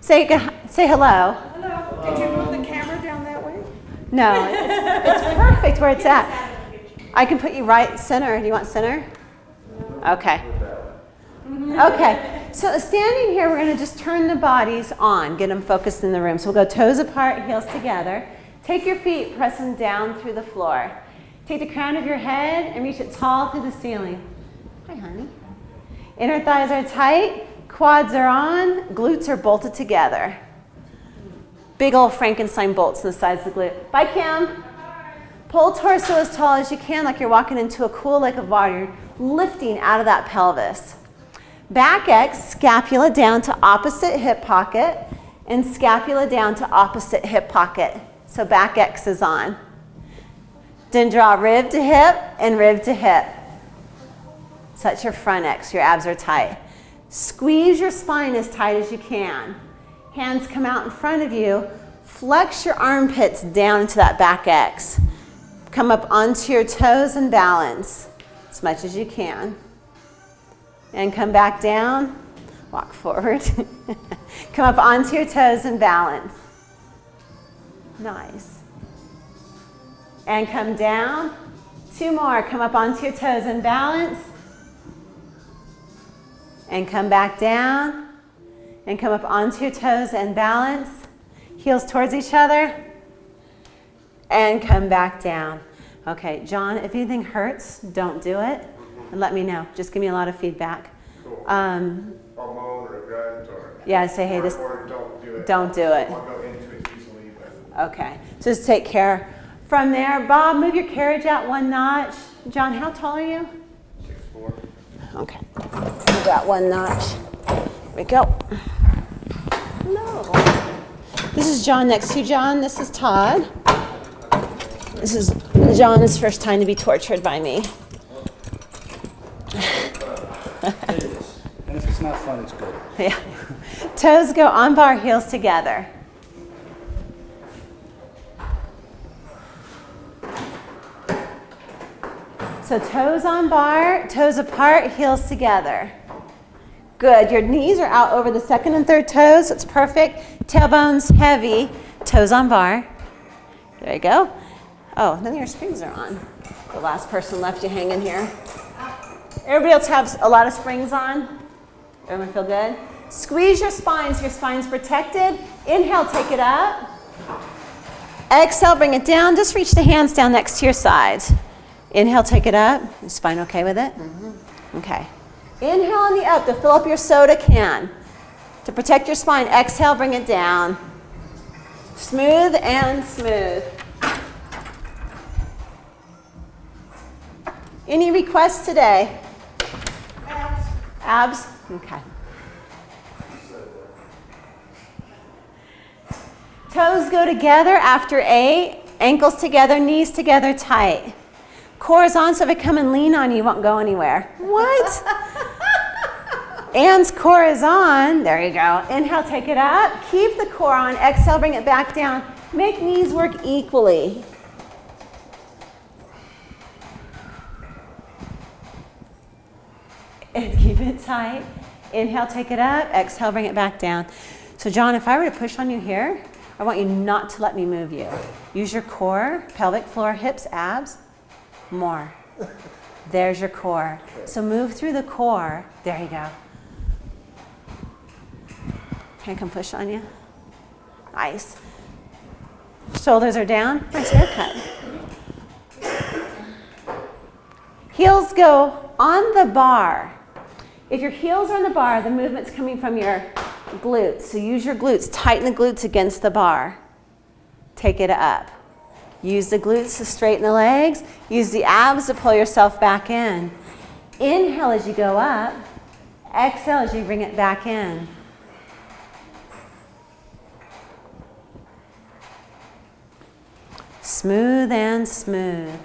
Say hello. Hello. Did you move the camera down that way? No, it's perfect where it's at. I can put you right center. Do you want center? Okay. Okay, so standing here, we're going to just turn the bodies on, get them focused in the room. So we'll go toes apart, heels together. Take your feet, press them down through the floor. Take the crown of your head and reach it tall through the ceiling. Hi, honey. Inner thighs are tight, quads are on, glutes are bolted together. Big old Frankenstein bolts in the sides of the glute. Bye, Kim. Pull torso as tall as you can, like you're walking into a cool lake of water, lifting out of that pelvis. Back X, scapula down to opposite hip pocket, and scapula down to opposite hip pocket. So back X is on. Then draw rib to hip and rib to hip. So that's your front X, your abs are tight. Squeeze your spine as tight as you can. Hands come out in front of you. Flex your armpits down into that back X. Come up onto your toes and balance as much as you can. And come back down, walk forward. Come up onto your toes and balance. Nice. And come down. 2 more, come up onto your toes and balance. And come back down. And come up onto your toes and balance. Heels towards each other. And come back down. Okay, John, if anything hurts, don't do it. And let me know. Just give me a lot of feedback. Cool. I'll moan or grunt or... Yeah, say, hey, or don't do it. Don't do it. I'll go into it easily, but... Okay, so just take care. From there, Bob, move your carriage out 1 notch. John, how tall are you? 6'4". Okay, move that 1 notch. Here we go. Hello. This is John next to you, John. This is Todd. This is John's first time to be tortured by me. And if it's not fun, it's good. Yeah. Toes go on bar, heels together. So toes on bar, toes apart, heels together. Good. Your knees are out over the second and third toes. It's perfect. Tailbones heavy. Toes on bar. There you go. Oh, then your springs are on. The last person left you hanging here. Everybody else has a lot of springs on? Everyone feel good? Squeeze your spine so your spine's protected. Inhale, take it up. Exhale, bring it down. Just reach the hands down next to your sides. Inhale, take it up. Is spine okay with it? Mm-hmm. Okay. Inhale on the up to fill up your soda can. To protect your spine, exhale, bring it down. Smooth and smooth. Any requests today? Abs. Abs? Okay. Toes go together after 8. Ankles together, knees together, tight. Core is on, so if I come and lean on you, you won't go anywhere. What? Anne's core is on. There you go. Inhale, take it up. Keep the core on. Exhale, bring it back down. Make knees work equally. And keep it tight. Inhale, take it up. Exhale, bring it back down. So John, if I were to push on you here, I want you not to let me move you. Use your core, pelvic floor, hips, abs. More. There's your core. So move through the core. There you go. Can I come push on you? Nice. Shoulders are down. Nice haircut. Heels go on the bar. If your heels are on the bar, the movement's coming from your glutes. So use your glutes. Tighten the glutes against the bar. Take it up. Use the glutes to straighten the legs. Use the abs to pull yourself back in. Inhale as you go up. Exhale as you bring it back in. Smooth and smooth.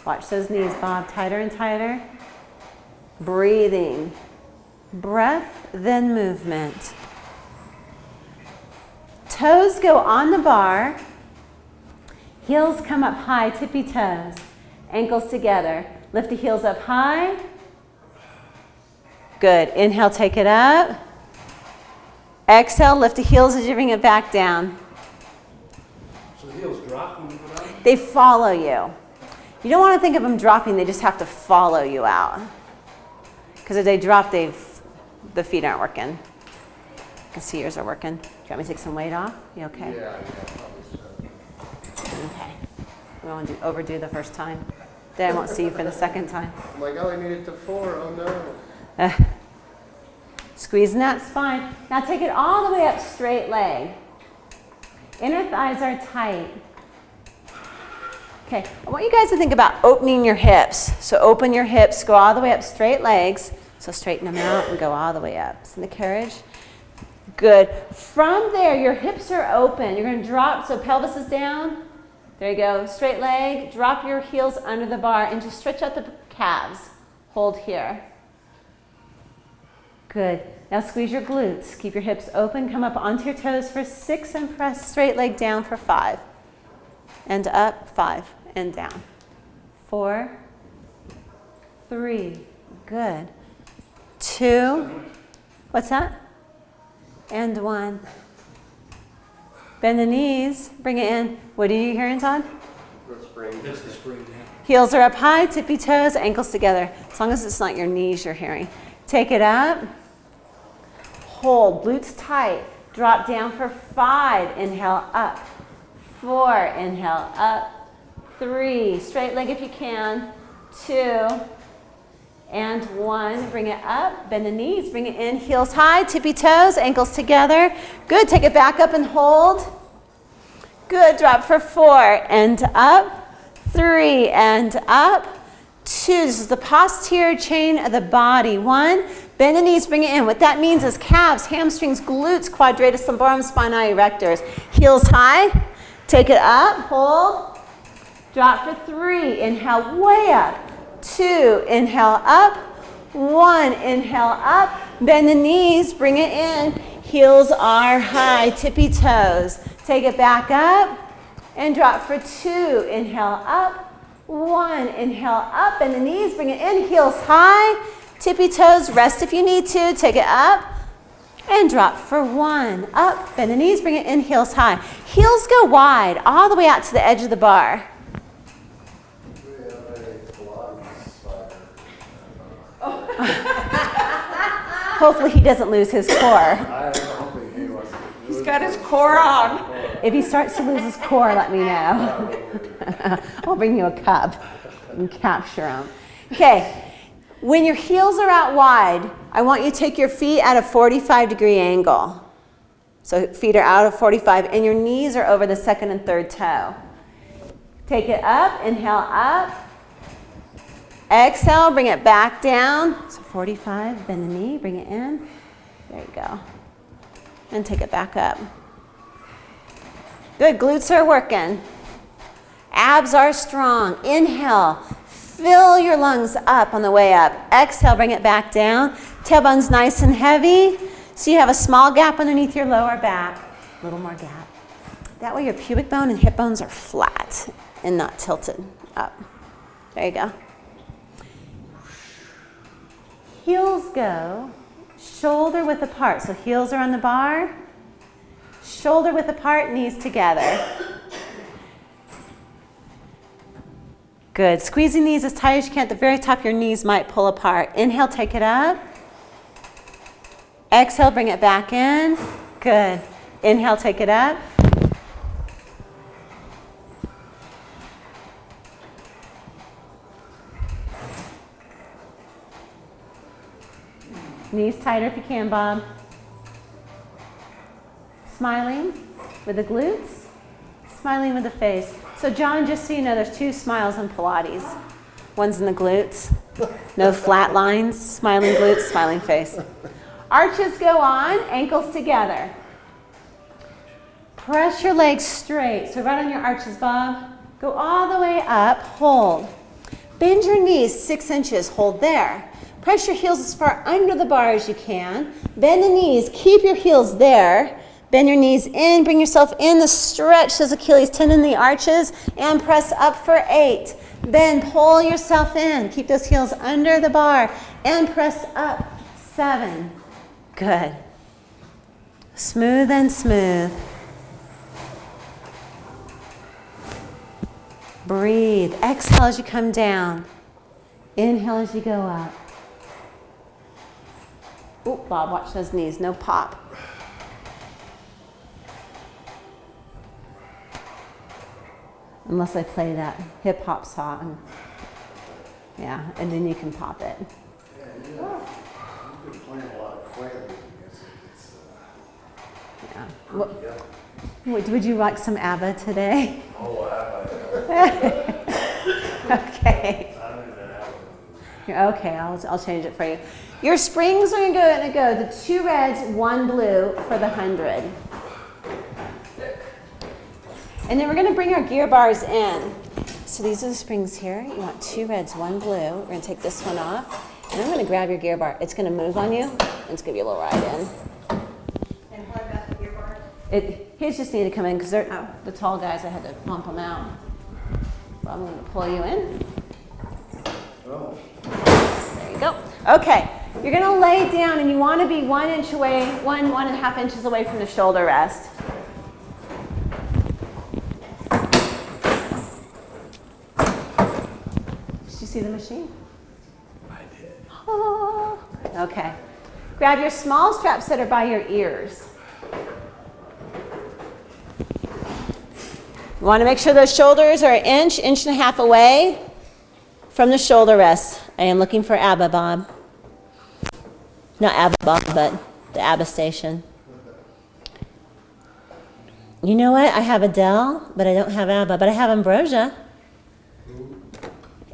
Watch those knees, Bob. Tighter and tighter. Breathing. Breath, then movement. Toes go on the bar. Heels come up high, tippy toes. Ankles together. Lift the heels up high. Good. Inhale, take it up. Exhale, lift the heels as you bring it back down. So the heels drop when you go down? They follow you. You don't want to think of them dropping, they just have to follow you out. Because if they drop, the feet aren't working. I can see yours are working. Do you want me to take some weight off? You okay? Yeah, probably so. Okay. We won't overdo the first time. Then I won't see you for the second time. I'm like, oh, I made it to 4. Oh no. Squeezing that spine. Now take it all the way up, straight leg. Inner thighs are tight. Okay, I want you guys to think about opening your hips. So open your hips, go all the way up, straight legs. So straighten them out and go all the way up. Send the carriage. Good. From there, your hips are open. You're going to drop, so pelvis is down. There you go. Straight leg. Drop your heels under the bar and just stretch out the calves. Hold here. Good. Now squeeze your glutes. Keep your hips open. Come up onto your toes for 6 and press straight leg down for 5. And up, 5, and down. 4, 3, good. 2, what's that? And 1. Bend the knees, bring it in. What are you hearing, Todd? The spring. That's the spring, yeah. Heels are up high, tippy toes, ankles together. As long as it's not your knees you're hearing. Take it up. Hold, glutes tight. Drop down for 5. Inhale, up. 4, inhale, up. 3, straight leg if you can. 2, and 1. Bring it up, bend the knees, bring it in. Heels high, tippy toes, ankles together. Good, take it back up and hold. Good, drop for 4, and up. 3, and up. 2, this is the posterior chain of the body. 1, bend the knees, bring it in. What that means is calves, hamstrings, glutes, quadratus lumborum, spinae erectors. Heels high. Take it up, hold, drop for 3, inhale way up, 2, inhale up, 1, inhale up, bend the knees, bring it in, heels are high, tippy toes, take it back up, and drop for 2, inhale up, 1, inhale up, bend the knees, bring it in, heels high, tippy toes, rest if you need to, take it up, and drop for 1. Up, bend the knees, bring it in, heels high. Heels go wide, all the way out to the edge of the bar. Hopefully he doesn't lose his core. He's got his core on. If he starts to lose his core, let me know. I'll bring you a cup and capture him. Okay. When your heels are out wide, I want you to take your feet at a 45-degree angle. So feet are out of 45, and your knees are over the second and third toe. Take it up, inhale up. Exhale, bring it back down. So 45, bend the knee, bring it in. There you go. And take it back up. Good, glutes are working. Abs are strong. Inhale. Fill your lungs up on the way up. Exhale, bring it back down. Tailbone's nice and heavy. So you have a small gap underneath your lower back. A little more gap. That way your pubic bone and hip bones are flat and not tilted up. There you go. Heels go shoulder width apart. So heels are on the bar. Shoulder width apart, knees together. Good. Squeezing these as tight as you can. At the very top, your knees might pull apart. Inhale, take it up. Exhale, bring it back in. Good. Inhale, take it up. Knees tighter if you can, Bob. Smiling with the glutes. Smiling with the face. So John, just so you know, there's 2 smiles in Pilates. One's in the glutes. No flat lines. Smiling glutes, smiling face. Arches go on, ankles together. Press your legs straight. So right on your arches, Bob. Go all the way up, hold. Bend your knees 6 inches, hold there. Press your heels as far under the bar as you can. Bend the knees, keep your heels there. Bend your knees in, bring yourself in the stretch those Achilles tendon, the arches, and press up for 8. Then pull yourself in. Keep those heels under the bar and press up. 7. Good. Smooth and smooth. Breathe. Exhale as you come down. Inhale as you go up. Oh, Bob, watch those knees. No pop. Unless I play that hip hop song. Yeah, and then you can pop it. Yeah, you've been playing a lot of choir music. Yeah. Would you like some ABBA today? Oh, Okay. Okay, I'll change it for you. Your springs are gonna go the 2 reds, 1 blue for the 100. And then we're gonna bring our gear bars in. So these are the springs here. You want 2 reds, 1 blue. We're gonna take this one off. And I'm gonna grab your gear bar. It's gonna move on you, and it's gonna give you a little ride in. And what about the gear bar? His just need to come in because they're the tall guys. I had to bump them out. So I'm gonna pull you in. Oh. There you go. Okay, you're gonna lay down and you wanna be 1 inch away, 1.5 inches away from the shoulder rest. Did you see the machine? I did. Oh. Okay. Grab your small straps that are by your ears. You wanna make sure those shoulders are 1 inch, 1.5 inches away from the shoulder rest. I am looking for ABBA, Bob. Not ABBA, Bob, but the ABBA station. You know what? I have Adele, but I don't have ABBA, but I have Ambrosia.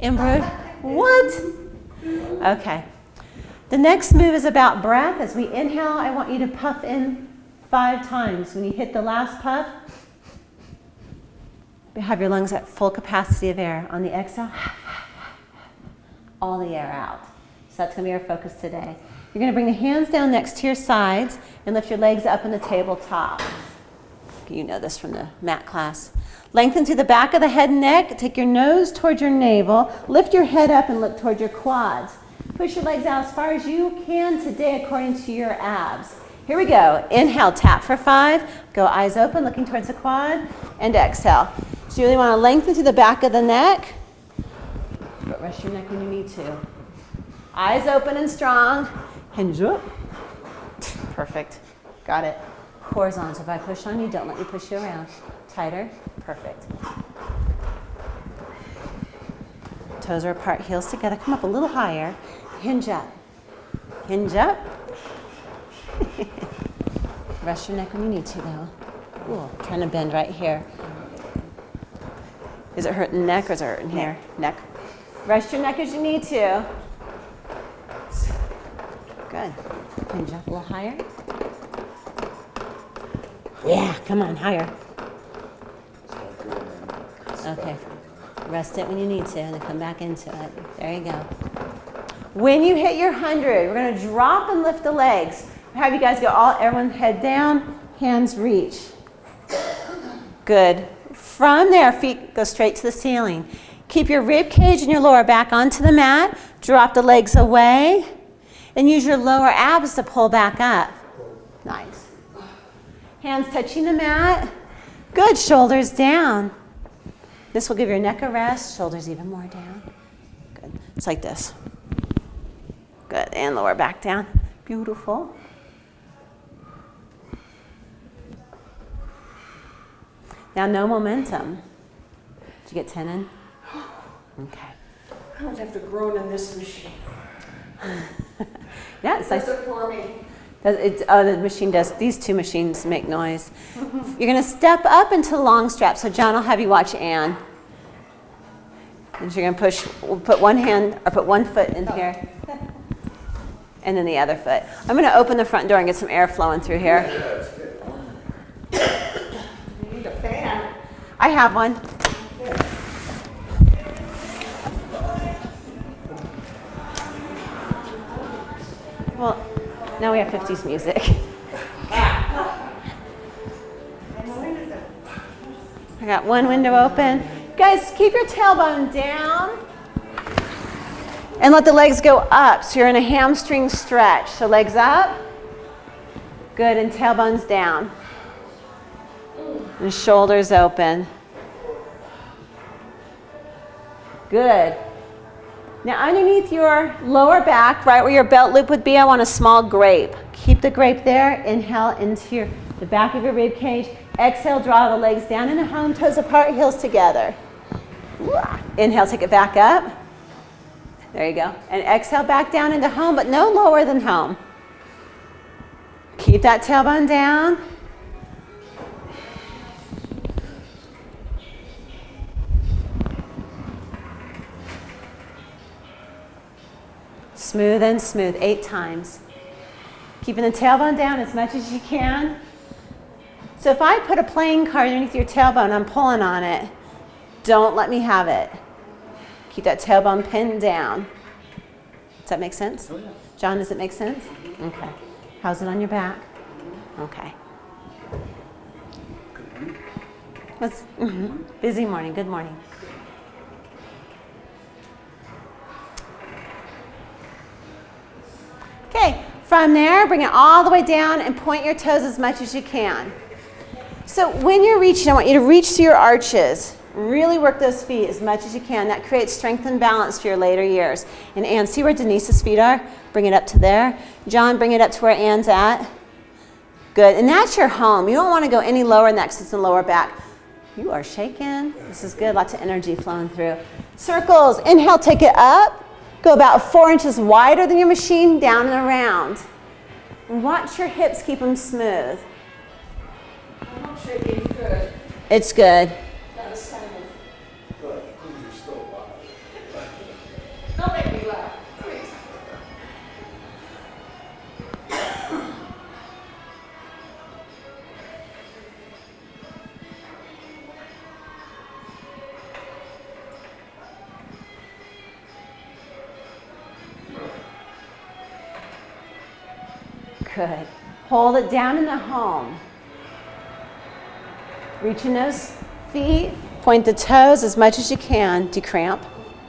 Ambrosia? What? Okay. The next move is about breath. As we inhale, I want you to puff in 5 times. When you hit the last puff, have your lungs at full capacity of air. On the exhale, all the air out. So that's going to be our focus today. You're going to bring the hands down next to your sides and lift your legs up in the tabletop. You know this from the mat class. Lengthen through the back of the head and neck. Take your nose towards your navel. Lift your head up and look toward your quads. Push your legs out as far as you can today according to your abs. Here we go. Inhale, tap for 5. Go eyes open, looking towards the quad. And exhale. So you really want to lengthen through the back of the neck. But rest your neck when you need to. Eyes open and strong. Hinge up. Perfect. Got it. Core's on. So if I push on you, don't let me push you around. Tighter. Perfect. Toes are apart, heels together. Come up a little higher. Hinge up. Hinge up. Rest your neck when you need to, though. Ooh, trying to bend right here. Is it hurting neck or is it hurting here? Neck. Rest your neck as you need to. Good. Hinge up a little higher. Yeah, come on, higher. Okay. Rest it when you need to and then come back into it. There you go. When you hit your 100, we're going to drop and lift the legs. Have you guys go everyone head down, hands reach. Good. From there, feet go straight to the ceiling. Keep your rib cage and your lower back onto the mat. Drop the legs away. And use your lower abs to pull back up. Nice. Hands touching the mat. Good. Shoulders down. This will give your neck a rest. Shoulders even more down. Good. It's like this. Good. And lower back down. Beautiful. Now, no momentum. Did you get 10 in? Okay. I don't have to groan in this machine. Yeah, it's Does like it for me. the machine does. These 2 machines make noise. You're going to step up into long straps. So John, I'll have you watch Anne. And so you're going to put one foot in here, and then the other foot. I'm going to open the front door and get some air flowing through here. You need a fan. I have one. Well, now we have 50s music. I got one window open. Guys, keep your tailbone down and let the legs go up. So you're in a hamstring stretch. So legs up Good, and tailbone's down. And shoulders open. Good. Now underneath your lower back, right where your belt loop would be, I want a small grape. Keep the grape there. Inhale into the back of your rib cage. Exhale, draw the legs down into home, toes apart, heels together. Inhale, take it back up. There you go. And exhale back down into home, but no lower than home. Keep that tailbone down. Smooth and smooth, 8 times. Keeping the tailbone down as much as you can. So if I put a playing card underneath your tailbone, I'm pulling on it. Don't let me have it. Keep that tailbone pinned down. Does that make sense? Oh, yeah. John, does it make sense? Okay. How's it on your back? Okay. What's busy morning? Good morning. Okay, from there, bring it all the way down and point your toes as much as you can. So when you're reaching, I want you to reach through your arches. Really work those feet as much as you can. That creates strength and balance for your later years. And Ann, see where Denise's feet are? Bring it up to there. John, bring it up to where Ann's at. Good, and that's your home. You don't want to go any lower than that because it's in the lower back. You are shaking. This is good, lots of energy flowing through. Circles, inhale, take it up. Go about 4 inches wider than your machine, down and around. And watch your hips, keep them smooth. I'm not sure it's good. It's good. That's kind of, But you're still alive. don't make me laugh, please. Good. Hold it down in the home. Reaching those feet. Point the toes as much as you can. Do you cramp?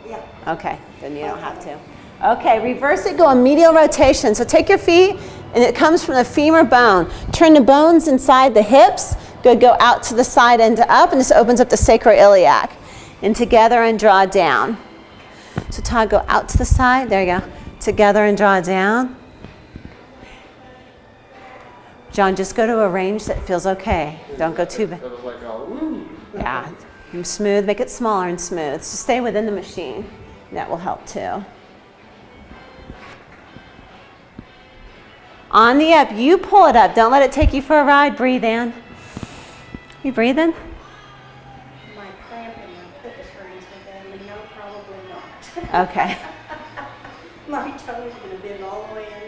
Yeah. Okay, then you don't have to. Okay, reverse it, go in medial rotation. So take your feet, and it comes from the femur bone. Turn the bones inside the hips. Good, go out to the side and up, and this opens up the sacroiliac. And together and draw down. So Todd, go out to the side. There you go. Together and draw down. John, just go to a range that feels okay. Don't go too big. That was like, ooh. Yeah, and smooth, make it smaller and smooth. So stay within the machine. That will help too. On the up, you pull it up. Don't let it take you for a ride. Breathe in. You breathing? My cramp in my foot is hurting so badly. No, probably not. Okay. My toes are going to bend all the way under.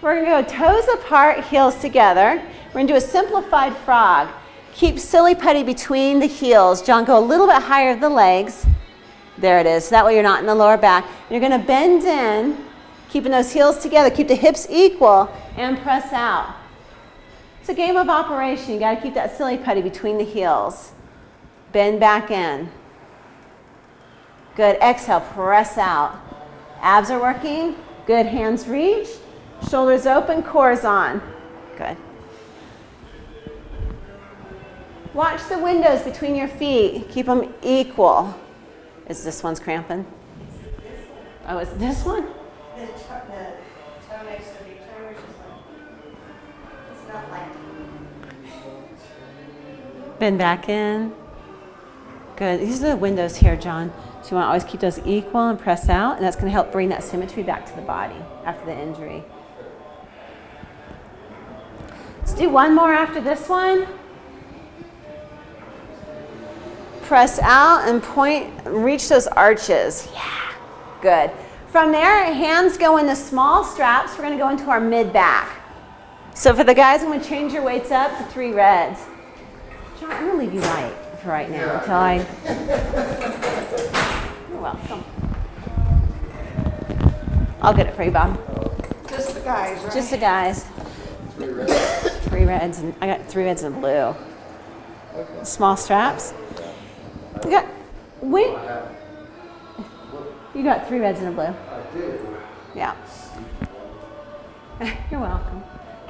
We're going to go toes apart, heels together. We're going to do a simplified frog. Keep silly putty between the heels. John, go a little bit higher of the legs. There it is. That way you're not in the lower back. You're going to bend in, keeping those heels together. Keep the hips equal and press out. It's a game of operation. You got to keep that silly putty between the heels. Bend back in. Good. Exhale, press out. Abs are working. Good. Hands reach. Shoulders open, core's on. Good. Watch the windows between your feet. Keep them equal. Is this one's cramping? Oh, is this one? The toe next to the toe is just like, it's not like, Bend back in. Good. These are the windows here, John. So you want to always keep those equal and press out, and that's going to help bring that symmetry back to the body after the injury. Let's do one more after this one. Press out and point, reach those arches. Yeah, good. From there, hands go into small straps. We're going to go into our mid-back. So for the guys, I'm going to change your weights up to 3 reds. John, I'm going to leave you light for right now until I... You're welcome. I'll get it for you, Bob. just the guys, right? Just the guys. 3 reds, and I got 3 reds and a blue. Small straps. You got, wait. You got 3 reds and a blue. I did. Yeah. You're welcome.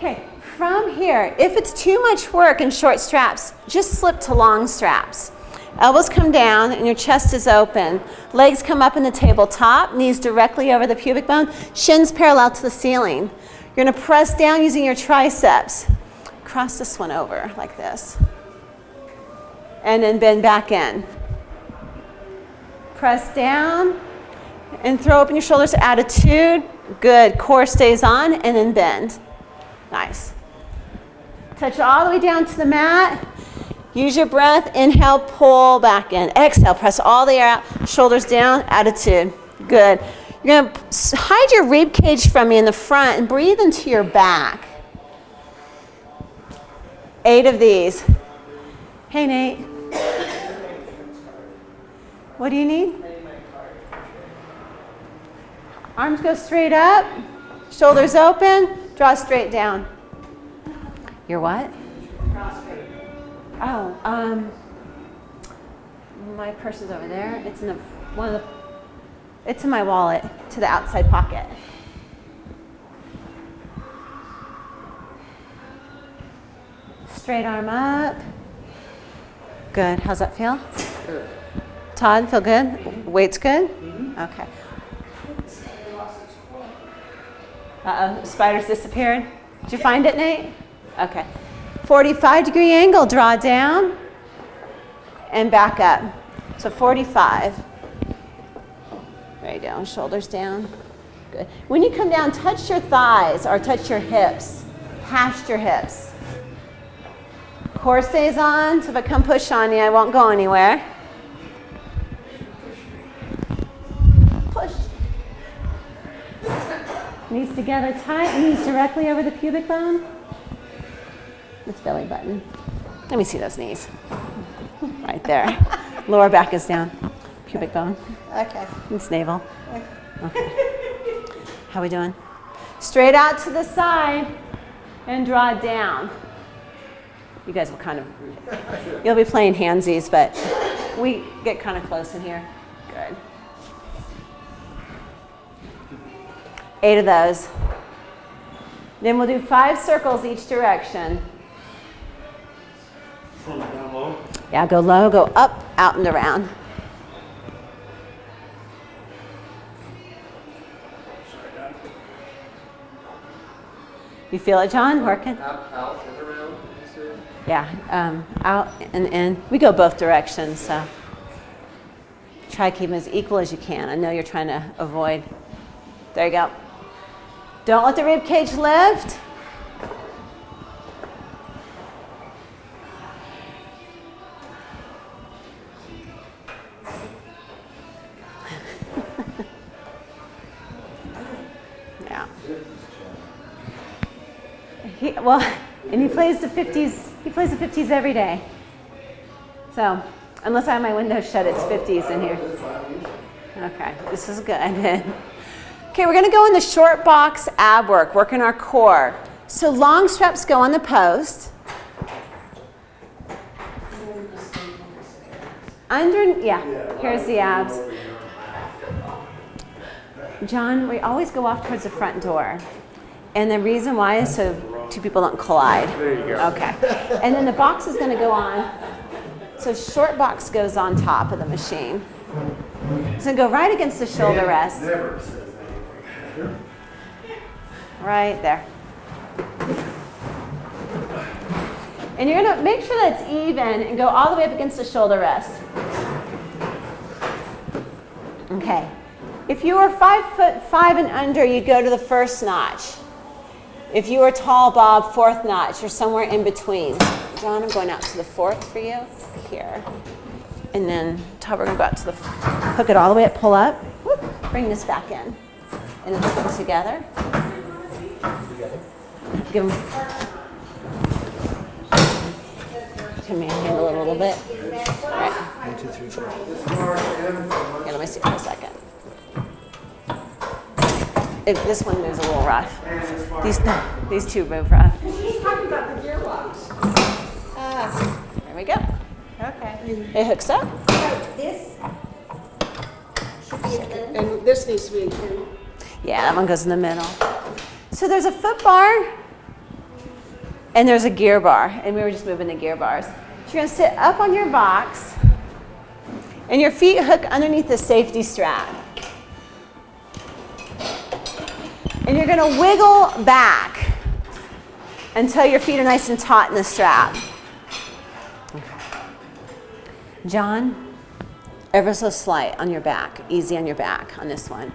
Okay, from here, if it's too much work in short straps, just slip to long straps. Elbows come down and your chest is open. Legs come up in the tabletop, knees directly over the pubic bone, shins parallel to the ceiling. You're going to press down using your triceps. Cross this one over like this. And then bend back in. Press down and throw open your shoulders to attitude. Good. Core stays on and then bend. Nice. Touch all the way down to the mat. Use your breath. Inhale, pull back in. Exhale, press all the air out. Shoulders down, attitude. Good. You're going to hide your rib cage from me in the front and breathe into your back. 8 of these. Hey, Nate. What do you need? Arms go straight up. Shoulders open. Draw straight down. Your what? Draw straight. Oh, my purse is over there. It's in it's in my wallet to the outside pocket. Straight arm up. Good. How's that feel? Good. Todd, feel good? Weight's good? Okay. Uh-oh, spider's disappeared. Did you find it, Nate? Okay. 45-degree angle, draw down and back up. So 45. There you go, shoulders down. Good. When you come down, touch your thighs or touch your hips. Hash your hips. Core stays on, so if I come push on you, I won't go anywhere. Push. Knees together tight, knees directly over the pubic bone. This belly button. Let me see those knees. Right there. Lower back is down. Pubic bone. Okay. It's navel. Okay. How we doing? Straight out to the side and draw down. You guys will kind of, you'll be playing handsies, but we get kind of close in here. Good. 8 of those. Then we'll do 5 circles each direction. From down low. Yeah, go low, go up, out and around. You feel it, John? Working? Out and around, you said? Yeah, out and in. We go both directions, so try to keep them as equal as you can. I know you're trying to avoid. There you go. Don't let the rib cage lift. Yeah. And he plays the 50s. He plays the 50s every day. So, unless I have my window shut, it's 50s in here. Okay, this is good. Okay, we're going to go in the short box ab work, working our core. So long straps go on the post. Here's the abs. John, we always go off towards the front door. And the reason why is so 2 people don't collide. There you go. Okay. And then the box is going to go on. So short box goes on top of the machine. It's going to go right against the shoulder rest. Never says anything. Right there. And you're going to make sure that it's even and go all the way up against the shoulder rest. Okay. If you were 5'5" and under, you'd go to the first notch. If you were tall, Bob, 4th notch. You're somewhere in between. John, I'm going out to the 4th for you. Here. And then, Todd, we're going to go out to the, hook it all the way up, pull up. Whoop, bring this back in. And then hook them together. Give them, can manhandle it a little bit. All right. 1, 2, 3, 4. Yeah, let me see for a second. This one moves a little rough. These 2 move rough. She's talking about the gearbox. There we go. Okay. It hooks up. So this should be in the, and this needs to be in 2. Yeah, that one goes in the middle. So there's a foot bar and there's a gear bar, and we were just moving the gear bars. So you're gonna sit up on your box, and your feet hook underneath the safety strap. And you're gonna wiggle back until your feet are nice and taut in the strap. John, ever so slight on your back, easy on your back on this one.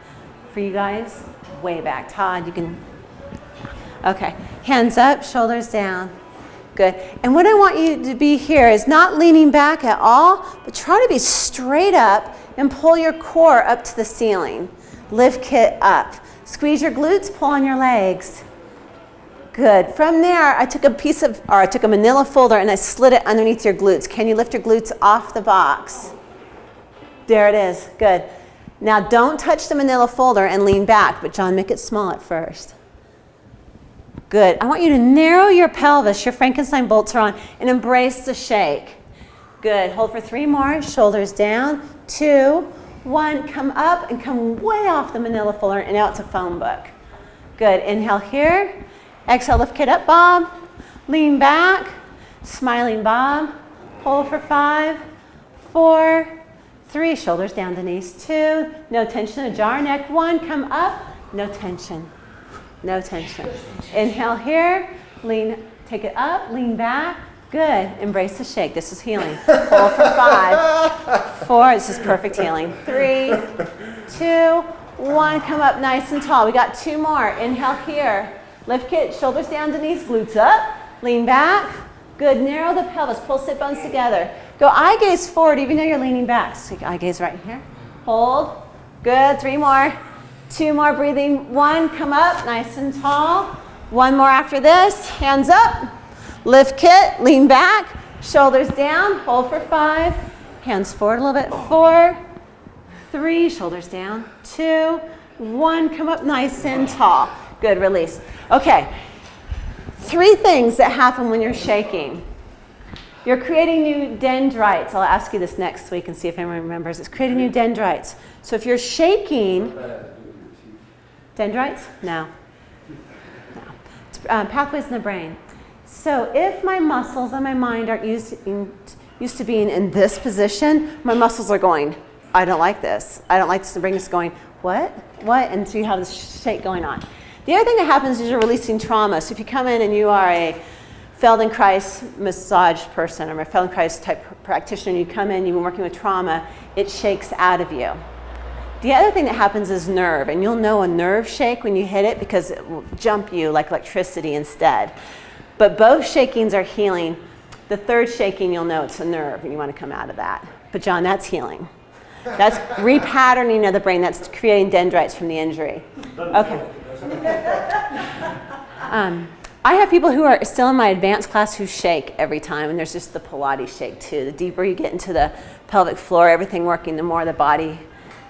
For you guys, way back. Todd, you can, okay. Hands up, shoulders down. Good. And what I want you to be here is not leaning back at all, but try to be straight up and pull your core up to the ceiling. Lift kit up. Squeeze your glutes, pull on your legs. Good. From there, I took a manila folder and I slid it underneath your glutes. Can you lift your glutes off the box? There it is. Good. Now don't touch the manila folder and lean back, but John, make it small at first. Good. I want you to narrow your pelvis, your Frankenstein bolts are on, and embrace the shake. Good. Hold for 3 more. Shoulders down. 2, 1. Come up and come way off the manila folder and out to phone book. Good. Inhale here. Exhale, lift kit up, bob. Lean back. Smiling bob. Hold for 5, 4, 3. Shoulders down, Denise. 2. No tension. A jar neck. 1. Come up. No tension. No tension. Inhale here, lean, take it up, lean back. Good. Embrace the shake. This is healing. Hold for 5, 4. This is perfect healing. 3, 2, 1. Come up nice and tall. We got 2 more. Inhale here. Lift kit, shoulders down, Denise, glutes up. Lean back. Good. Narrow the pelvis. Pull sit bones together. Go eye gaze forward even though you're leaning back. So eye gaze right here. Hold. Good. 3 more. 2 more, breathing. 1, come up, nice and tall. 1 more after this, hands up. Lift kit, lean back, shoulders down, hold for 5. Hands forward a little bit, 4, 3, shoulders down, 2, 1, come up nice and tall. Good, release. Okay, 3 things that happen when you're shaking. You're creating new dendrites. I'll ask you this next week and see if anyone remembers. It's creating new dendrites. So if you're shaking, dendrites? No. It's pathways in the brain. So if my muscles and my mind aren't used to being in this position, my muscles are going, I don't like this. I don't like this. The brain is going, what? What? And so you have this shake going on. The other thing that happens is you're releasing trauma. So if you come in and you are a Feldenkrais massage person or a Feldenkrais type practitioner, and you come in, you've been working with trauma, it shakes out of you. The other thing that happens is nerve, and you'll know a nerve shake when you hit it because it will jump you like electricity instead. But both shakings are healing. The third shaking, you'll know it's a nerve, and you want to come out of that. But John, that's healing. That's repatterning of the brain. That's creating dendrites from the injury. Okay. I have people who are still in my advanced class who shake every time, and there's just the Pilates shake too. The deeper you get into the pelvic floor, everything working, the more the body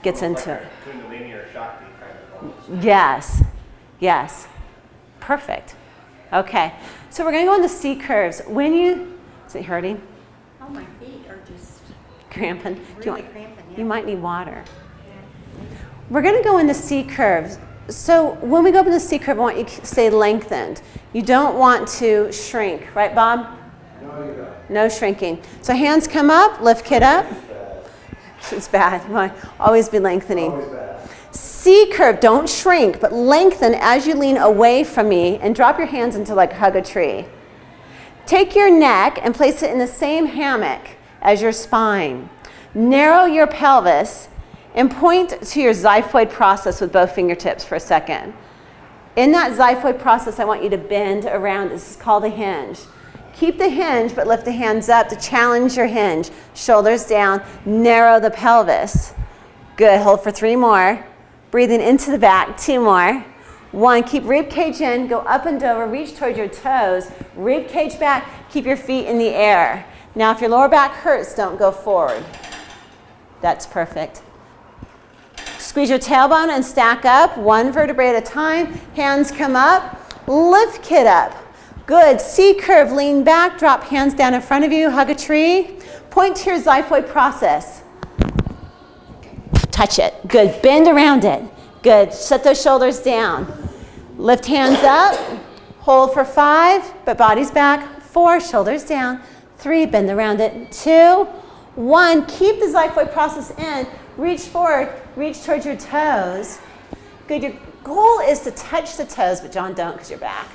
gets into it. Kundalini or Shakti kind of. Yes, yes, perfect. Okay, so we're gonna go on the C curves. When you, is it hurting? Oh, my feet are just Cramping? really cramping. Yeah. You might need water. We're gonna go in the C curves. So when we go up in the C curve, I want you to stay lengthened. You don't want to shrink, right, Bob? No, you don't. No shrinking. So hands come up, lift kit up. It's bad. You want to always be lengthening. Always bad. C curve, don't shrink, but lengthen as you lean away from me and drop your hands into like hug a tree. Take your neck and place it in the same hammock as your spine. Narrow your pelvis and point to your xiphoid process with both fingertips for a second. In that xiphoid process, I want you to bend around. This is called a hinge. Keep the hinge, but lift the hands up to challenge your hinge. Shoulders down, narrow the pelvis. Good, hold for 3 more. Breathing into the back, 2 more. 1, keep rib cage in, go up and over, reach toward your toes. Rib cage back, keep your feet in the air. Now if your lower back hurts, don't go forward. That's perfect. Squeeze your tailbone and stack up, 1 vertebrae at a time. Hands come up, lift kit up. Good, C curve, lean back, drop hands down in front of you, hug a tree. Point to your xiphoid process. Touch it, good, bend around it. Good, set those shoulders down. Lift hands up, Hold for 5, but body's back. 4, shoulders down. 3, bend around it. 2, 1, keep the xiphoid process in. Reach forward, reach towards your toes. Good, your goal is to touch the toes, but John, don't because you're back.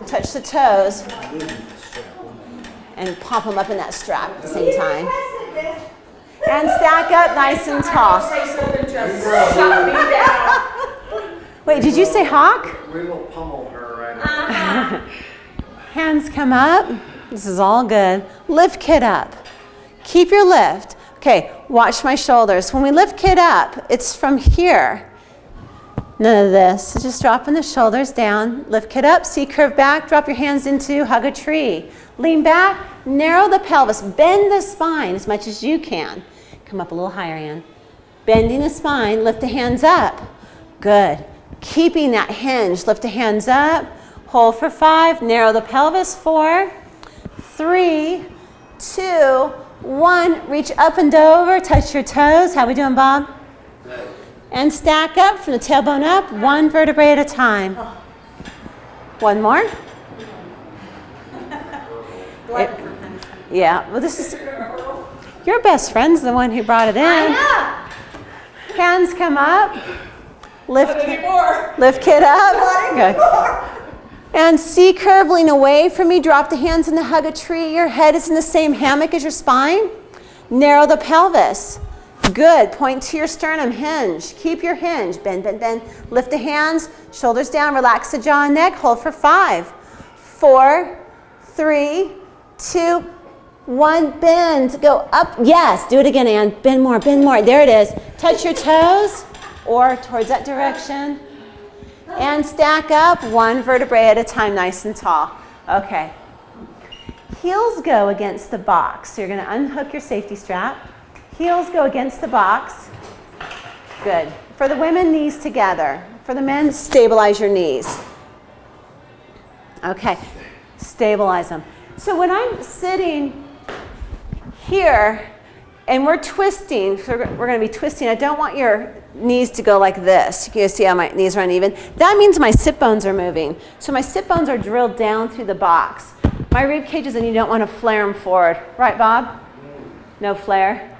Touch the toes and pop them up in that strap at the same time. And stack up nice and tall. Wait, did you say hawk? We will pummel her right now. Hands come up. This is all good. Lift kid up. Keep your lift. Okay, watch my shoulders. When we lift kid up, it's from here. None of this. So just dropping the shoulders down. Lift kid up, C curve back, drop your hands into hug a tree. Lean back, narrow the pelvis, bend the spine as much as you can. Come up a little higher, Ann. Bending the spine, lift the hands up. Good. Keeping that hinge, lift the hands up. Hold for 5, narrow the pelvis. 4, 3, 2, 1. Reach up and over, touch your toes. How we doing, Bob? And stack up from the tailbone up, 1 vertebrae at a time. 1 more. Yeah, well, this is, your best friend's the one who brought it in. Hands come up. Lift kid up. Okay. And C curve, lean away from me. Drop the hands in the hug a tree. Your head is in the same hammock as your spine. Narrow the pelvis. Good. Point to your sternum. Hinge. Keep your hinge. Bend, bend, bend. Lift the hands. Shoulders down. Relax the jaw and neck. Hold for 5, 4, 3, 2, 1. Bend. Go up. Yes. Do it again, Ann. Bend more. Bend more. There it is. Touch your toes or towards that direction. And stack up 1 vertebrae at a time, nice and tall. Okay. Heels go against the box. So you're going to unhook your safety strap. Heels go against the box. Good. For the women, knees together. For the men, stabilize your knees. Okay. Stabilize them. So when I'm sitting here and we're twisting, so we're going to be twisting, I don't want your knees to go like this. You can see how my knees are uneven. That means my sit bones are moving. So my sit bones are drilled down through the box. My rib cage is in, you don't want to flare them forward. Right, Bob? No flare.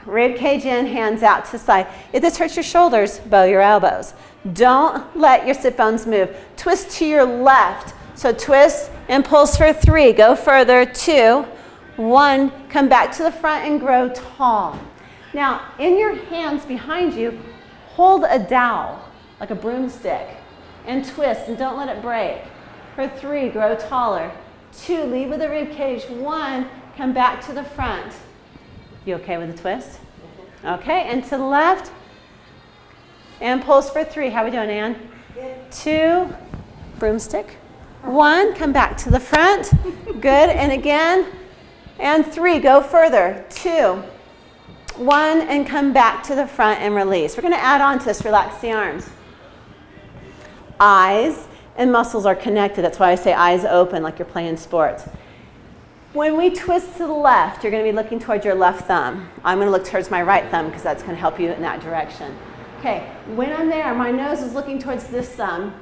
Rib cage in, hands out to the side. If this hurts your shoulders, bow your elbows. Don't let your sit bones move. Twist to your left. So twist and pulse for 3. Go further. 2, 1. Come back to the front and grow tall. Now, in your hands behind you, hold a dowel, like a broomstick, and twist, and don't let it break. For 3, grow taller. 2, lead with the rib cage. 1, come back to the front. You okay with the twist? Okay, and to the left. And pulse for 3. How are we doing, Ann? 2, broomstick. 1, come back to the front. Good, and again. And 3, go further. 2, 1, and come back to the front and release. We're going to add on to this, relax the arms. Eyes and muscles are connected. That's why I say eyes open, like you're playing sports. When we twist to the left, you're going to be looking towards your left thumb. I'm going to look towards my right thumb because that's going to help you in that direction. Okay, when I'm there, my nose is looking towards this thumb.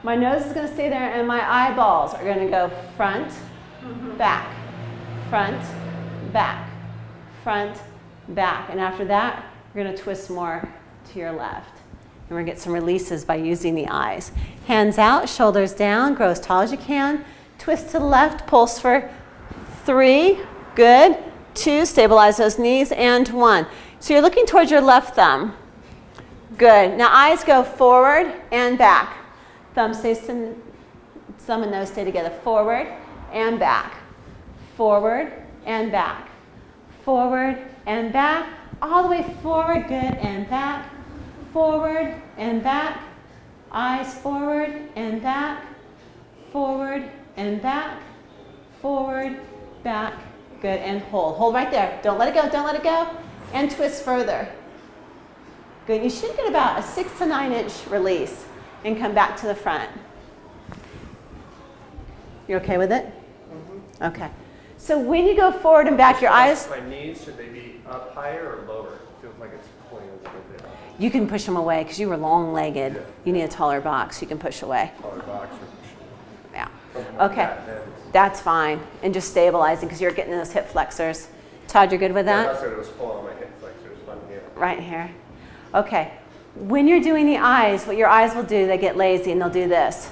My nose is going to stay there, and my eyeballs are going to go front, back, front, back, front, back. And after that, you're going to twist more to your left. And we're going to get some releases by using the eyes. Hands out, shoulders down, grow as tall as you can. Twist to the left, pulse for 3, good. 2, stabilize those knees, and 1. So you're looking towards your left thumb. Good. Now eyes go forward and back. Thumb stays to thumb and nose stay together. Forward and back. Forward and back. Forward and back. All the way forward, good, and back. Forward and back. Eyes forward and back. Forward and back, forward, back, good, and hold. Hold right there. Don't let it go, don't let it go. And twist further. Good, you should get about a 6 to 9 inch release and come back to the front. You okay with it? Okay. So when you go forward and back, your eyes. My knees, should they be up higher or lower? It feels like it's pointing a little bit up. You can push them away because you were long-legged. Yeah. You need a taller box you can push away. Taller box or Okay, that bend. that's fine. And just stabilizing because you're getting those hip flexors. Todd, you're good with Yeah, that? that's what it was pulling on my hip flexors. Fun here. Right here. Okay. When you're doing the eyes, what your eyes will do, they get lazy and they'll do this.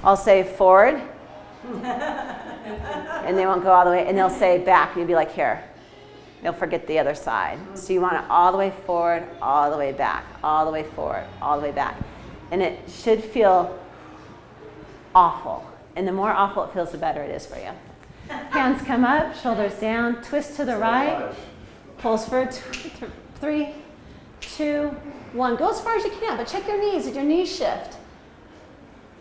I'll say forward. And they won't go all the way. And they'll say back. And you'll be like, here. They'll forget the other side. So you want it all the way forward, all the way back, all the way forward, all the way back. And it should feel awful. And the more awful it feels, the better it is for you. Hands come up, shoulders down, twist to the right, pulls forward, 3, 2, 1. Go as far as you can, but check your knees. Did your knees shift?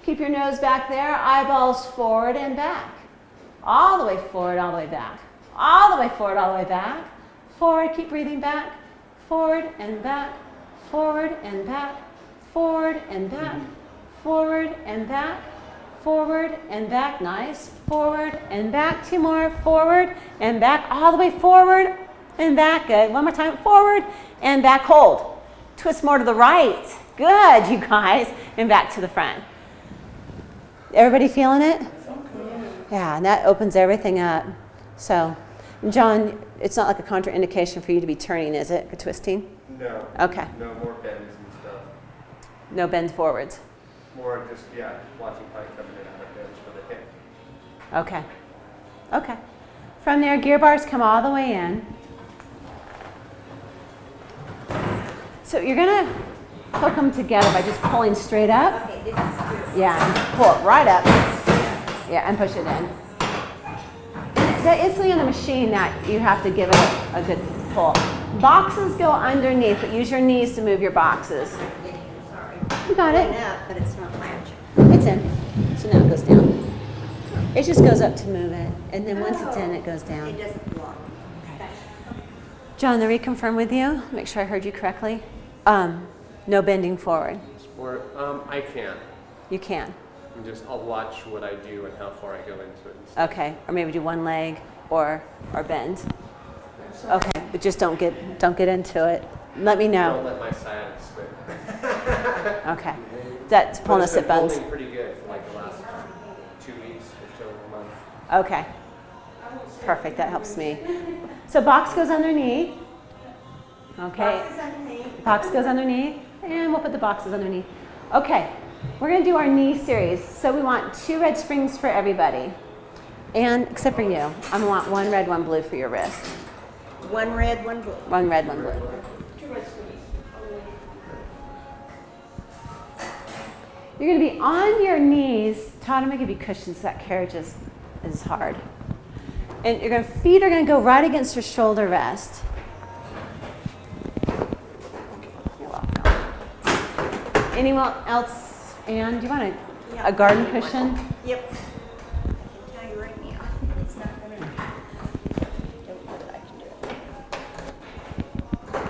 Keep your nose back there, eyeballs forward and back. All the way forward, all the way back. All the way forward, all the way back. Forward, keep breathing back. Forward and back. Forward and back. Forward and back. Forward and back. Forward and back. Nice. Forward and back. 2 more. Forward and back. All the way forward and back. Good. One more time. Forward and back. Hold. Twist more to the right. Good, you guys. And back to the front. Everybody feeling it? Yeah, and that opens everything up. So, John, it's not like a contraindication for you to be turning, is it, or twisting? No. Okay. No more bends and stuff. No bends forwards. More just, yeah, watching how you coming in out of bends for the hip. Okay. Okay. From there, gear bars come all the way in. So you're going to hook them together by just pulling straight up. Okay, this is good. Yeah, and pull it right up. Yeah, and push it in. That is something on the machine that you have to give it a good pull. Boxes go underneath, but use your knees to move your boxes. Sorry. You got it. Going up, but it's not latching. It's in. So now it goes down. It just goes up to move it. And then once it's in, it goes down. It doesn't block. John, to reconfirm with you, make sure I heard you correctly. No bending forward. Or, I can't. You can. I'll watch what I do and how far I go into it. Okay. Or maybe do one leg or bend. Okay. But just don't get into it. Let me Don't know. let my sciatic slip. Okay. That's pulling the sit bones. Holding pretty good for like the last 2 weeks or so, a month. Okay. Perfect. That helps me. So box goes underneath. Okay. Box goes underneath. And we'll put the boxes underneath. Okay. We're going to do our knee series. So we want 2 red springs for everybody. And except for you. I'm going to want 1 red, 1 blue for your wrist. 1 red, 1 blue. 1 red, 1 blue. You're going to be on your knees. Todd, I'm going to give you cushions. That carriage is hard. And feet are going to go right against your shoulder rest. You're welcome. Anyone else? Anne, do you want a garden cushion? Yep. I can tell you right now, it's not going to don't know that I can do it.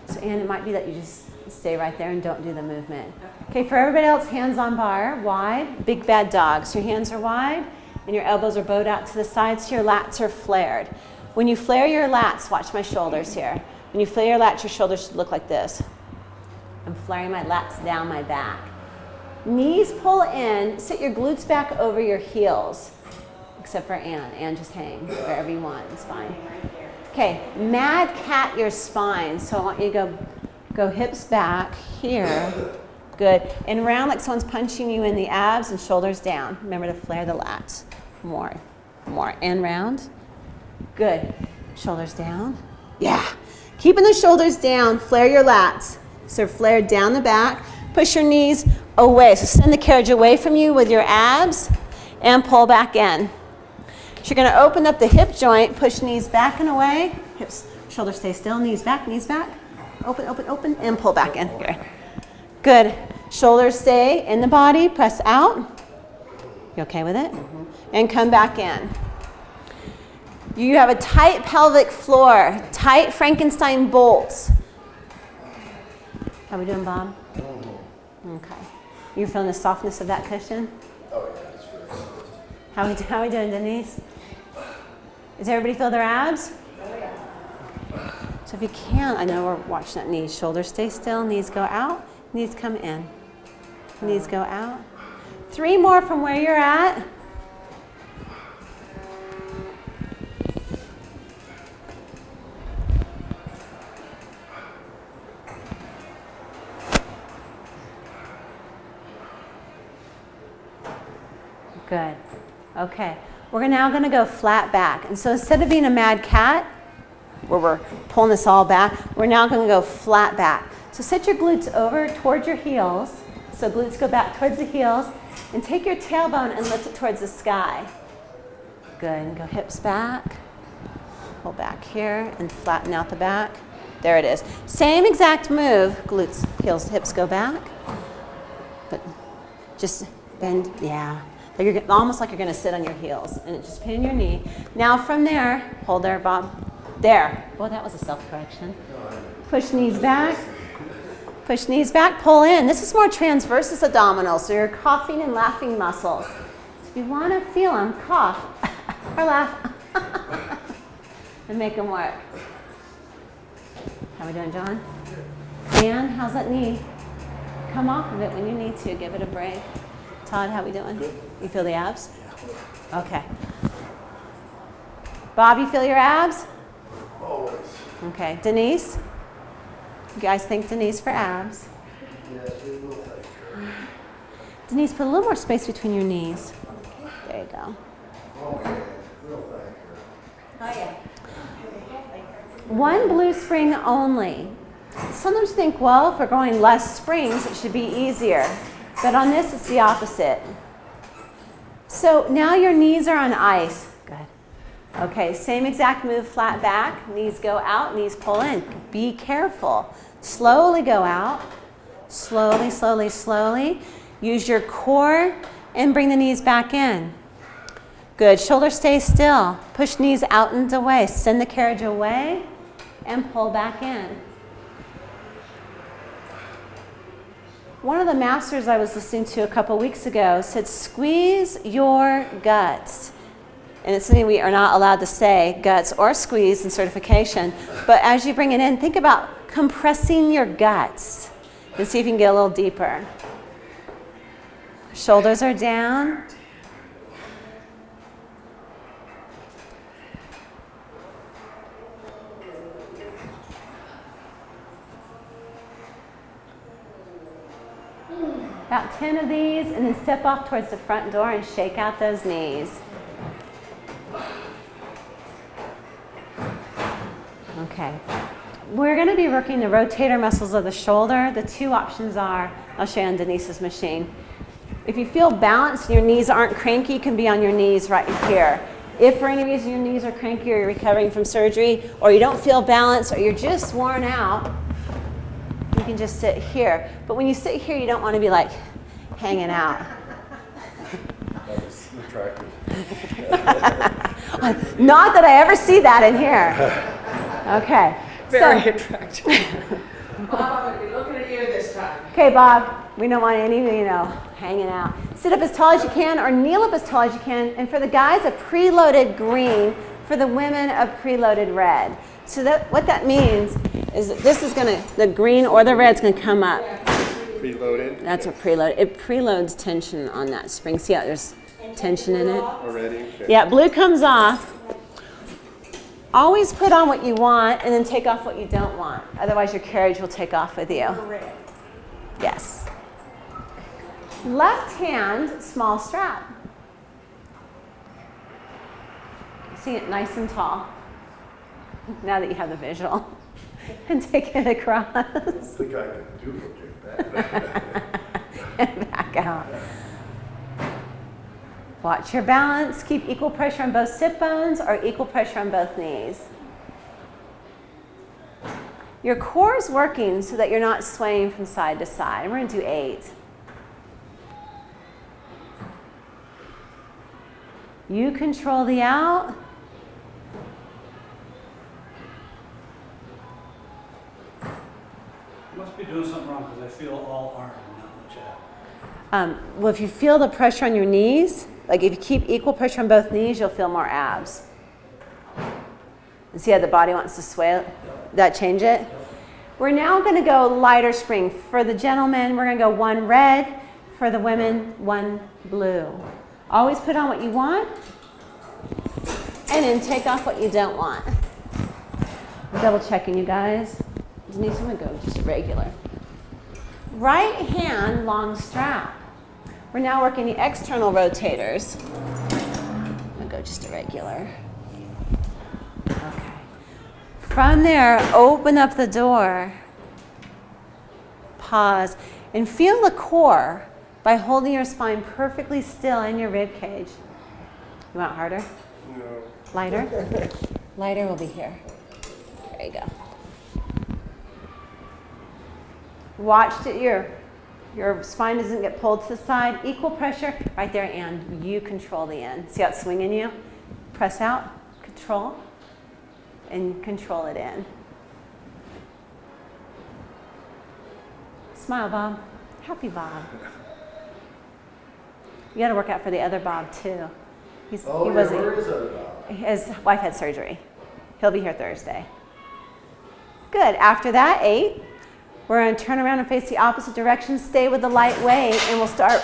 So Anne, it might be that you just stay right there and don't do the movement. Okay, for everybody else, hands on bar, wide, big bad dog. So your hands are wide and your elbows are bowed out to the sides so your lats are flared. When you flare your lats, watch my shoulders here. When you flare your lats, your shoulders should look like this. I'm flaring my lats down my back. Knees pull in, sit your glutes back over your heels. Except for Anne. Anne, just hang wherever you want, it's fine. Okay, mad cat your spine. So I want you to go hips back here. Good. And round like someone's punching you in the abs and shoulders down. Remember to flare the lats. More. And round. Good. Shoulders down. Yeah. Keeping the shoulders down, flare your lats. So flare down the back. Push your knees away. So send the carriage away from you with your abs and pull back in. So you're going to open up the hip joint, push knees back and away. Hips, shoulders stay still, knees back. Open, and pull back in. Good. Shoulders stay in the body, press out. You okay with it? And come back in. You have a tight pelvic floor, tight Frankenstein bolts. How we doing, Bob? Okay. You feeling the softness of that cushion? Oh, yeah, it's very soft. How we doing, Denise? Does everybody feel their abs? So if you can, I know we're watching that knees. Shoulders stay still, knees go out, knees come in. Knees go out. 3 more from where you're at. Good. Okay. We're now going to go flat back. And so instead of being a mad cat, where we're pulling this all back, we're now going to go flat back. So set your glutes over towards your heels. So glutes go back towards the heels. And take your tailbone and lift it towards the sky. Good. And go hips back. Pull back here and flatten out the back. There it is. Same exact move. Glutes, heels, hips go back. But just bend, yeah. Like you're, almost like you're going to sit on your heels. And just pin your knee. Now from there, hold there, Bob. There. Well, that was a self-correction. Push knees back. Push knees back, pull in. This is more transversus abdominals, so you're coughing and laughing muscles. So if you want to feel them, cough or laugh and make them work. How we doing, John? Dan, how's that knee? Come off of it when you need to. Give it a break. Todd, how we doing? Good. You feel the abs? Okay. Bob, you feel your abs? Always. Okay. Denise? You guys thank Denise for abs. Yes, we will thank her. Denise, put a little more space between your knees. There you go. Okay, we'll thank her. One blue spring only. Sometimes you think, well, if we're going less springs, it should be easier. But on this, it's the opposite. So now your knees are on ice. Good. Okay, same exact move, flat back. Knees go out, knees pull in. Be careful. Slowly go out. Slowly, slowly, slowly. Use your core and bring the knees back in. Good. Shoulders stay still. Push knees out and away. Send the carriage away and pull back in. One of the masters I was listening to a couple weeks ago said, squeeze your guts. And it's something we are not allowed to say, guts or squeeze in certification. But as you bring it in, think about compressing your guts and see if you can get a little deeper. Shoulders are down. About 10 of these, and then step off towards the front door and shake out those knees. Okay. We're going to be working the rotator muscles of the shoulder. The two options are, I'll show you on Denise's machine. If you feel balanced and your knees aren't cranky, you can be on your knees right here. If for any reason your knees are cranky or you're recovering from surgery, or you don't feel balanced, or you're just worn out, you can just sit here. But when you sit here, you don't want to be like hanging out. That was attractive. Not that I ever see that in here. Okay. Very So, attractive. Bob, I'm going to be looking at you this time. okay, Bob, we don't want any, hanging out. Sit up as tall as you can or kneel up as tall as you can. And for the guys, a preloaded green. For the women, a preloaded red. So what that means is that this is the green or the red's going to come up. Preloaded That's a preload. It preloads tension on that spring. See how there's tension in it? already? Okay. Yeah, blue comes off. Always put on what you want and then take off what you don't want. Otherwise, your carriage will take off with you. Yes. Left hand, small strap. See it nice and tall. Now that you have the visual. And take it across. I think I can duplicate that. And back out. Watch your balance. Keep equal pressure on both sit bones or equal pressure on both knees. Your core is working so that you're not swaying from side to side. We're going to do 8. You control the out. You must be doing something wrong because I feel all arm, not much ab. Well, if you feel the pressure on your knees, like if you keep equal pressure on both knees, you'll feel more abs. And see how the body wants to sway? That change it? We're now going to go lighter spring. For the gentlemen, we're going to go 1 red. For the women, 1 blue. Always put on what you want, and then take off what you don't want. I'm double checking, you guys. Denise, I'm going to go just regular. Right hand, long strap. We're now working the external rotators. I'll go just a regular. Okay. From there, open up the door. Pause. And feel the core by holding your spine perfectly still in your rib cage. You want harder? No. Lighter? Lighter will be here. There you go. Watch that your spine doesn't get pulled to the side. Equal pressure right there, and you control the end. See how it's swinging you? Press out, control, and control it in. Smile, Bob. Happy Bob. You got to work out for the other Bob too. He wasn't. Where is other Bob? His wife had surgery. He'll be here Thursday. Good. After that, 8. We're going to turn around and face the opposite direction. Stay with the light weight, and we'll start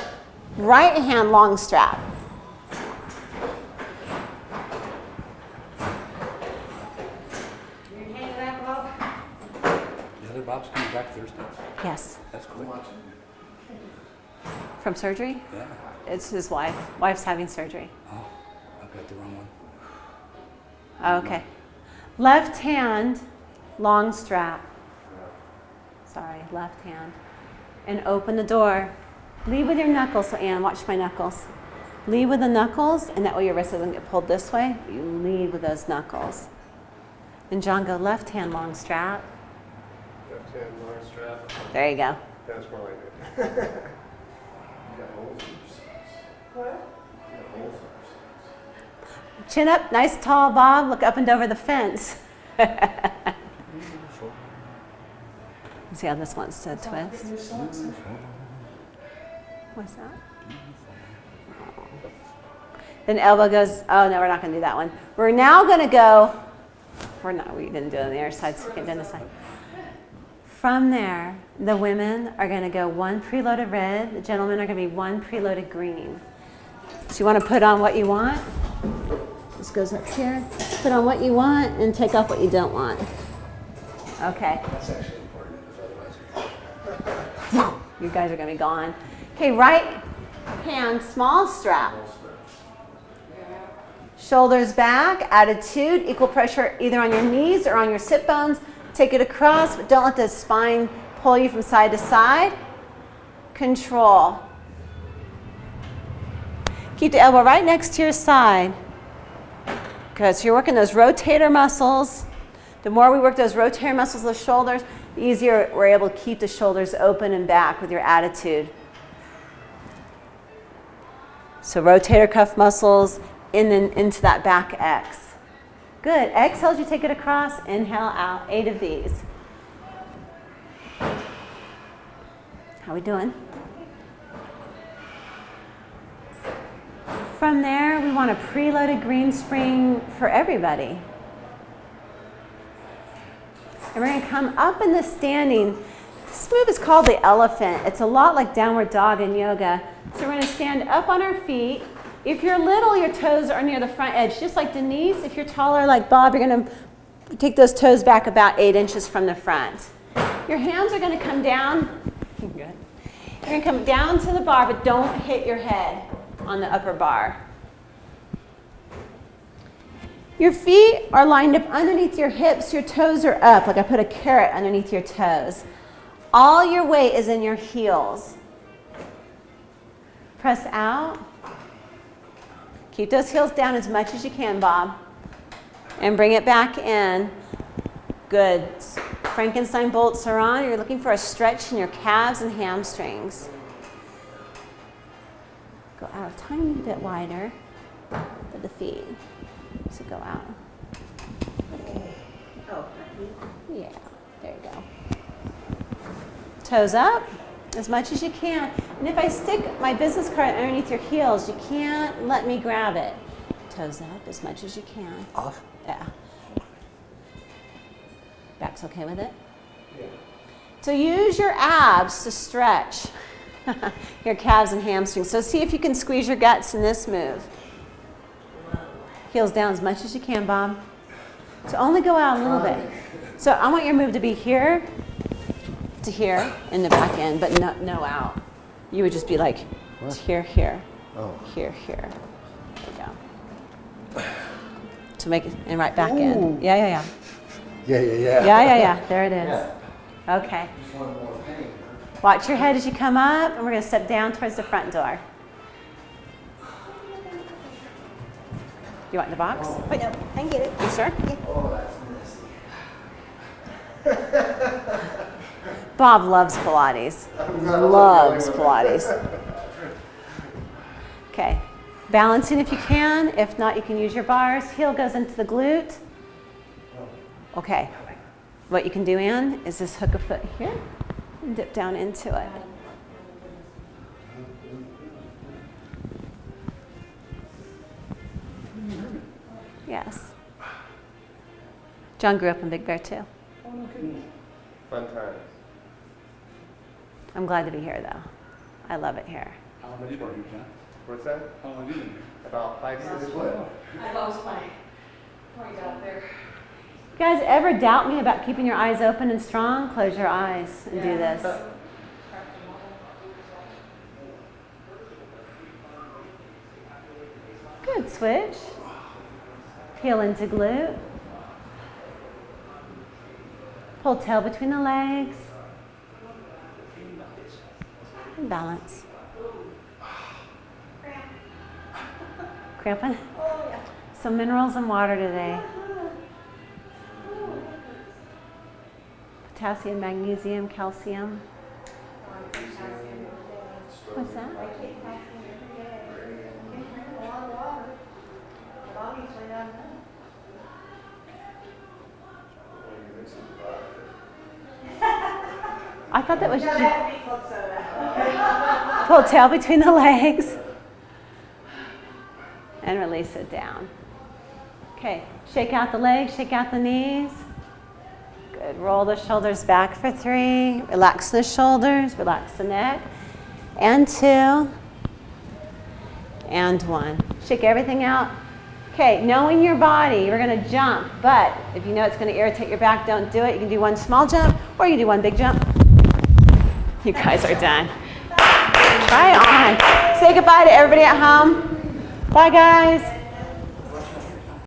right hand long strap. You hanging out, Bob? The other Bob's coming back Thursday. Yes. That's quick. From surgery? Yeah. It's his wife. Wife's having surgery. Oh, I've got the wrong one. Okay. Left hand, long strap. Sorry, left hand. And open the door. Lead with your knuckles. So Ann, watch my knuckles. Lead with the knuckles, and that way your wrist doesn't get pulled this way. You lead with those knuckles. And John, go left hand, long strap. Left hand, long strap. There you go. That's more like it. You got holes in your socks. What? You got holes in your socks. Chin up, nice tall Bob. Look up and over the fence. See how this wants to twist? What's that? Then elbow goes, oh no, we're not going to do that one. We're now going to go, we didn't do it on the other side, so we can do it on this side. From there, the women are going to go 1 preloaded red, the gentlemen are going to be 1 preloaded green. So you want to put on what you want. This goes up here. Put on what you want and take off what you don't want. Okay. That's actually important because otherwise You guys are going to be gone. Okay, right hand, small strap. Shoulders back, attitude, equal pressure either on your knees or on your sit bones. Take it across, but don't let the spine pull you from side to side. Control. Keep the elbow right next to your side. Good, so you're working those rotator muscles. The more we work those rotator muscles of the shoulders, the easier we're able to keep the shoulders open and back with your attitude. So rotator cuff muscles into that back X. Good. Exhale as you take it across. Inhale out. 8 of these. How we doing? From there, we want a preloaded green spring for everybody. And we're going to come up in the standing. This move is called the elephant. It's a lot like downward dog in yoga. So we're going to stand up on our feet. If you're little, your toes are near the front edge, just like Denise. If you're taller like Bob, you're going to take those toes back about 8 inches from the front. Your hands are going to come down. Good. You're going to come down to the bar, but don't hit your head on the upper bar. Your feet are lined up underneath your hips. Your toes are up, like I put a carrot underneath your toes. All your weight is in your heels. Press out. Keep those heels down as much as you can, Bob. And bring it back in. Good. Frankenstein bolts are on. You're looking for a stretch in your calves and hamstrings. Go out a tiny bit wider for the feet. So go out. Okay. Oh, Yeah, there you go. Toes up as much as you can. And if I stick my business card underneath your heels, you can't let me grab it. Toes up as much as you can. Off? Yeah. Back's okay with it? Yeah. So use your abs to stretch your calves and hamstrings. So see if you can squeeze your guts in this move. Heels down as much as you can, Bob. So only go out a little bit. So I want your move to be here to here in the back end, but no out. You would just be like What? Here, here. Oh. Here, here. There you go. To make it, and right back in. Yeah, yeah, yeah. Yeah. Yeah, yeah, yeah. There it is. Okay. Just one more thing. Watch your head as you come up, and we're going to step down towards the front door. You want the box? Wait, no, I can get it. You sure? Oh, that's nasty. Bob loves Pilates. Loves Pilates. Okay. Balancing if you can. If not, you can use your bars. Heel goes into the glute. Okay. What you can do, Ann, is just hook a foot here and dip down into it. Yes. John grew up in Big Bear too. Fun times. I'm glad to be here though. I love it here. How long have you been here, John? What's that? How long have you been here? About 5, 6 What? I lost my point out there. You guys ever doubt me about keeping your eyes open and strong? Close your eyes and do this. Good, switch. Heel into glute. Pull tail between the legs. And balance. Cramping? Some minerals and water today. Potassium, magnesium, calcium. What's that? I thought that was pull tail between the legs and release it down. Okay, shake out the legs, shake out the knees. Good, roll the shoulders back for 3. Relax the shoulders, relax the neck. And 2. And 1. Shake everything out. Okay, knowing your body, we're gonna jump, but if you know it's gonna irritate your back, don't do it. You can do one small jump, or you can do one big jump. You guys are done. Try on. Say goodbye to everybody at home. Bye, guys.